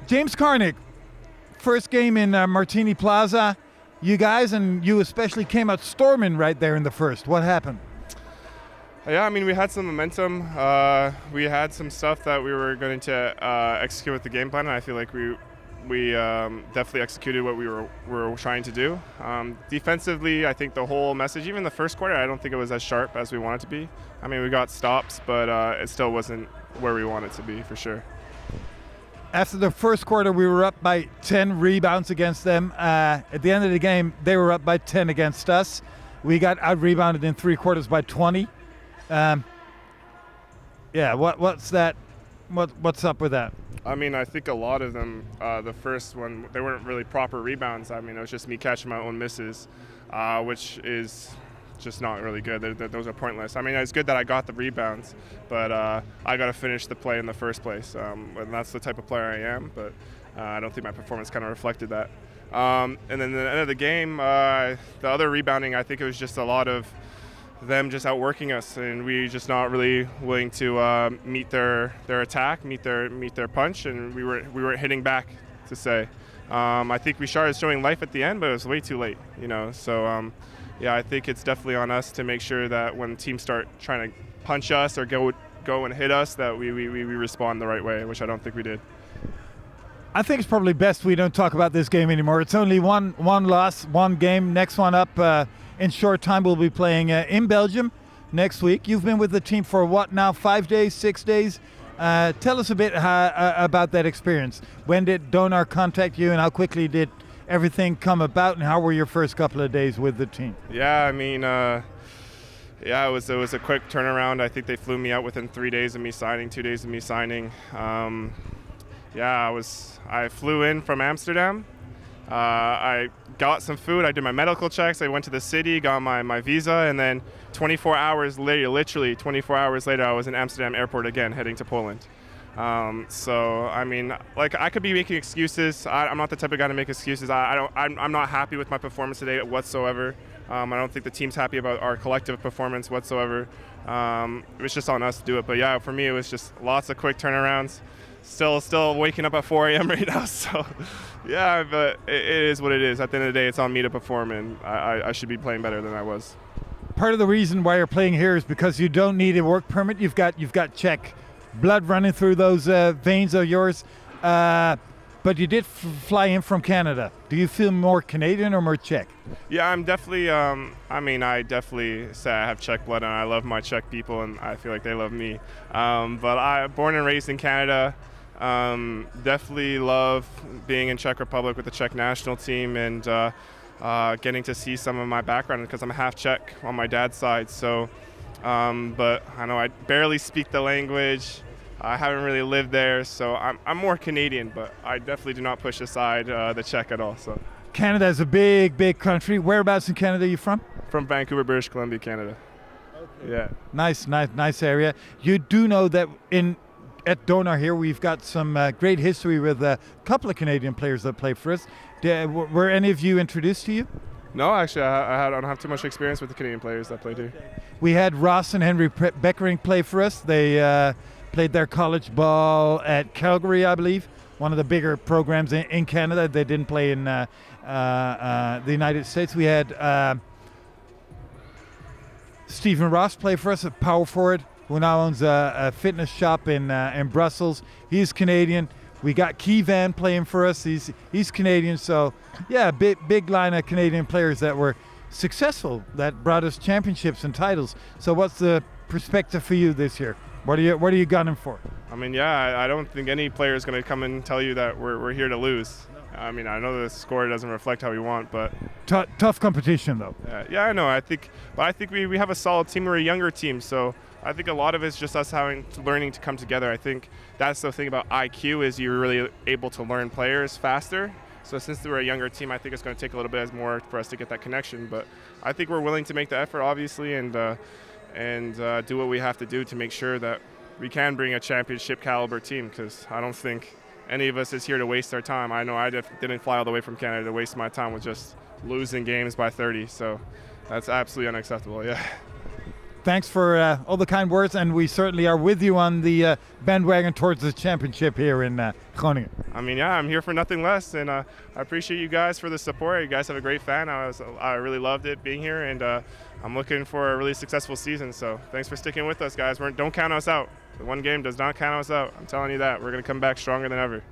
James Karnik, first game in Martini Plaza. You guys, and you especially, came out storming right there in the first. What happened? Yeah, I mean, we had some momentum. We had some stuff that we were going to execute with the game plan, and I feel like we definitely executed what we were trying to do. Defensively, I think the whole message, even the first quarter, I don't think it was as sharp as we wanted to be. I mean, we got stops, but it still wasn't where we wanted to be, for sure. After the first quarter, we were up by 10 rebounds against them. At the end of the game, they were up by 10 against us. We got out-rebounded in 3 quarters by 20. Yeah, what's that? What's up with that? I mean, I think a lot of them, the first one, they weren't really proper rebounds. I mean, it was just me catching my own misses, which is just not really good. Those are pointless. I mean, it's good that I got the rebounds, but I got to finish the play in the first place. And that's the type of player I am, but I don't think my performance kind of reflected that. And then at the end of the game, the other rebounding, I think it was just a lot of them just outworking us, and we just not really willing to meet their attack, meet their punch, and we weren't hitting back, to say. I think we started showing life at the end, but it was way too late, you know. So yeah, I think it's definitely on us to make sure that when teams start trying to punch us or go and hit us, that we respond the right way, which I don't think we did. I think it's probably best we don't talk about this game anymore. It's only one loss, one game. Next one up in short time. We'll be playing in Belgium next week. You've been with the team for what now, 5 days, 6 days? Tell us a bit about that experience. When did Donar contact you, and how quickly did everything come about, and how were your first couple of days with the team? Yeah, I mean, yeah, it was a quick turnaround. I think they flew me out within 3 days of me signing, 2 days of me signing. Yeah, I flew in from Amsterdam. I got some food. I did my medical checks. I went to the city, got my visa, and then 24 hours later, literally 24 hours later, I was in Amsterdam airport again, heading to Poland. So I mean, like, I could be making excuses. I'm not the type of guy to make excuses. I'm not happy with my performance today whatsoever. I don't think the team's happy about our collective performance whatsoever. It was just on us to do it. But yeah, for me, it was just lots of quick turnarounds. Still waking up at 4 a.m. right now, so yeah, but it is what it is. At the end of the day, it's on me to perform, and I should be playing better than I was. Part of the reason why you're playing here is because you don't need a work permit. You've got Czech blood running through those veins of yours, but you did fly in from Canada. Do you feel more Canadian or more Czech? Yeah, I'm definitely, I mean, I definitely say I have Czech blood, and I love my Czech people, and I feel like they love me. But I'm born and raised in Canada. Definitely love being in Czech Republic with the Czech national team, and getting to see some of my background, because I'm half Czech on my dad's side. So, but I know I barely speak the language. I haven't really lived there, so I'm more Canadian, but I definitely do not push aside the Czech at all. So, Canada is a big country. Whereabouts in Canada are you from? From Vancouver, British Columbia, Canada. Okay. Yeah. Nice area. You do know that at Donar here, we've got some great history with a couple of Canadian players that play for us. Were any of you introduced to you? No, actually, I don't have too much experience with the Canadian players that play here. We had Ross and Henry Beckering play for us. They played their college ball at Calgary, I believe, one of the bigger programs in Canada. They didn't play in the United States. We had Stephen Ross play for us, a power forward, who now owns a fitness shop in Brussels. He's Canadian. We got Kevan playing for us. He's Canadian. So yeah, big line of Canadian players that were successful, that brought us championships and titles. So what's the perspective for you this year? What are you gunning for? I mean, yeah, I don't think any player is going to come and tell you that we're here to lose. I mean, I know the score doesn't reflect how we want, but tough competition though. Yeah, I know. I think we have a solid team. We're a younger team, so I think a lot of it's just us learning to come together. I think that's the thing about IQ, is you're really able to learn players faster. So since we're a younger team, I think it's going to take a little bit more for us to get that connection. But I think we're willing to make the effort, obviously, and do what we have to do to make sure that we can bring a championship caliber team, because I don't think any of us is here to waste our time. I know I didn't fly all the way from Canada to waste my time with just losing games by 30. So that's absolutely unacceptable, yeah. thanks for all the kind words, and we certainly are with you on the bandwagon towards the championship here in Groningen. I mean, yeah, I'm here for nothing less, and I appreciate you guys for the support. You guys have a great fan. I really loved it being here, and I'm looking for a really successful season. So thanks for sticking with us, guys. Don't count us out. The one game does not count us out. I'm telling you that. We're going to come back stronger than ever.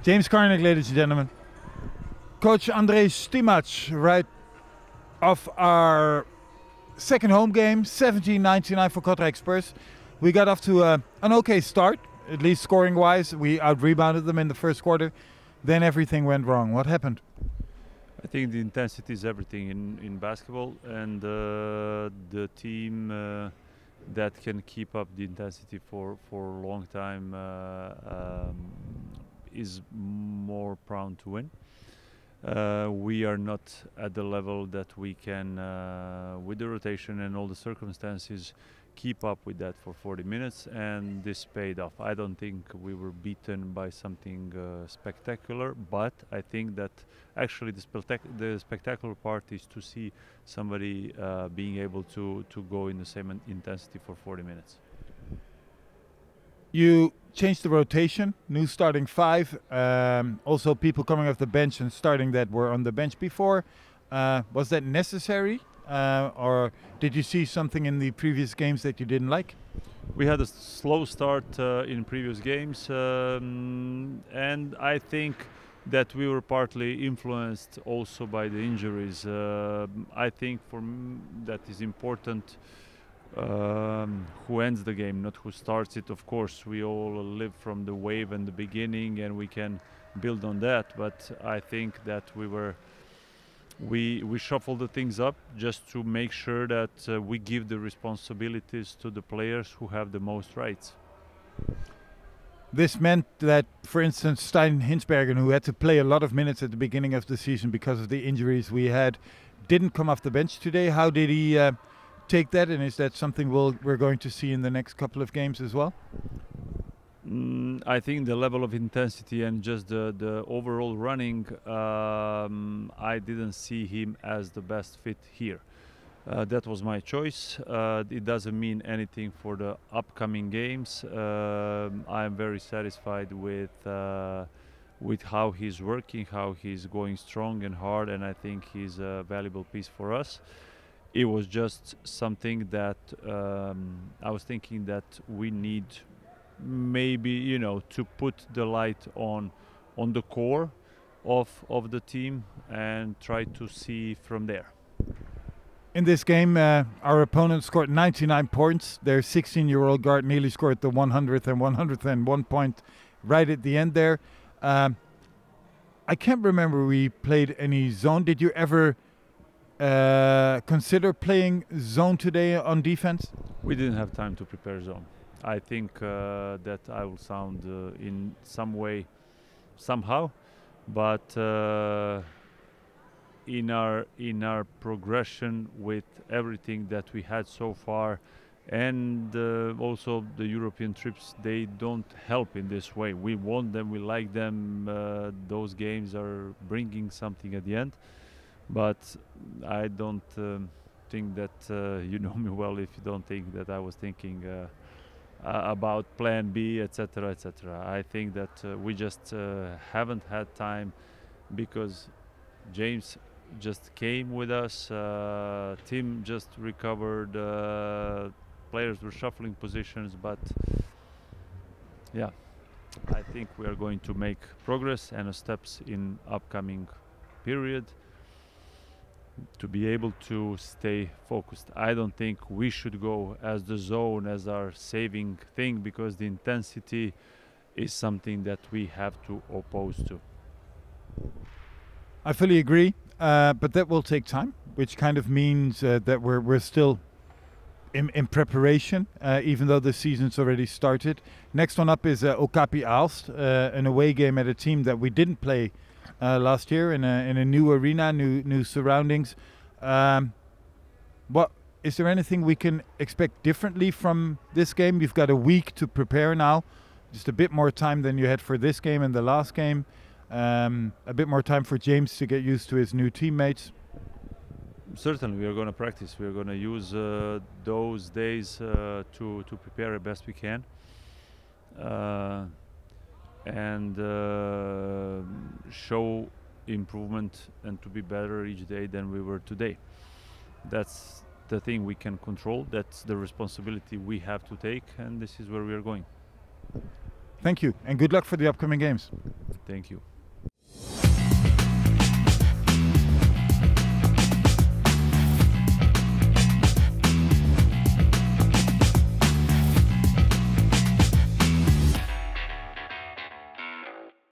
James Karnik, ladies and gentlemen. Coach André Stimac, right off our second home game, 17-99 for Kortrijk Spurs. We got off to an okay start, at least scoring-wise. We out-rebounded them in the first quarter. Then everything went wrong. What happened? I think the intensity is everything in basketball, and the team that can keep up the intensity for a long time is more prone to win. We are not at the level that we can, with the rotation and all the circumstances, keep up with that for 40 minutes, and this paid off. I don't think we were beaten by something spectacular, but I think that actually the spectacular part is to see somebody being able to go in the same intensity for 40 minutes. You changed the rotation, new starting five, also people coming off the bench and starting that were on the bench before. Was that necessary, or did you see something in the previous games that you didn't like? We had a slow start in previous games, and I think that we were partly influenced also by the injuries. I think for me that is important. Who ends the game, not who starts it. Of course, we all live from the wave and the beginning, and we can build on that. But I think that we shuffled the things up just to make sure that we give the responsibilities to the players who have the most rights. This meant that, for instance, Stein Hinsbergen, who had to play a lot of minutes at the beginning of the season because of the injuries we had, didn't come off the bench today. How did he take that, and is that something we're going to see in the next couple of games as well? I think the level of intensity and just the overall running, I didn't see him as the best fit here. That was my choice. It doesn't mean anything for the upcoming games. I'm very satisfied with how he's working, how he's going strong and hard, and I think he's a valuable piece for us. It was just something that I was thinking that we need maybe, to put the light on the core of the team and try to see from there. In this game, our opponent scored 99 points. Their 16-year-old guard nearly scored the 100th and 101 point right at the end there. I can't remember we played any zone. Did you ever consider playing zone today on defense? We didn't have time to prepare zone. I think that I will sound in some way, somehow, but in our progression with everything that we had so far, and also the European trips, they don't help in this way. We want them, we like them. Those games are bringing something at the end. But I don't think that you know me well if you don't think that I was thinking about plan B, etc., etc. I think that we just haven't had time because James just came with us, team just recovered, players were shuffling positions, but yeah, I think we are going to make progress and steps in upcoming period to be able to stay focused. I don't think we should go as the zone as our saving thing, because the intensity is something that we have to oppose to. I fully agree, but that will take time, which kind of means that we're still in preparation, even though the season's already started. Next one up is Okapi Aalst, an away game at a team that we didn't play last year in a new arena, new surroundings. What is there anything we can expect differently from this game? You've got a week to prepare now, just a bit more time than you had for this game and the last game. A bit more time for James to get used to his new teammates. Certainly, we are going to practice. We are going to use those days to prepare the best we can, and show improvement and to be better each day than we were today. That's the thing we can control. That's the responsibility we have to take, and this is where we are going. Thank you, and good luck for the upcoming games. Thank you.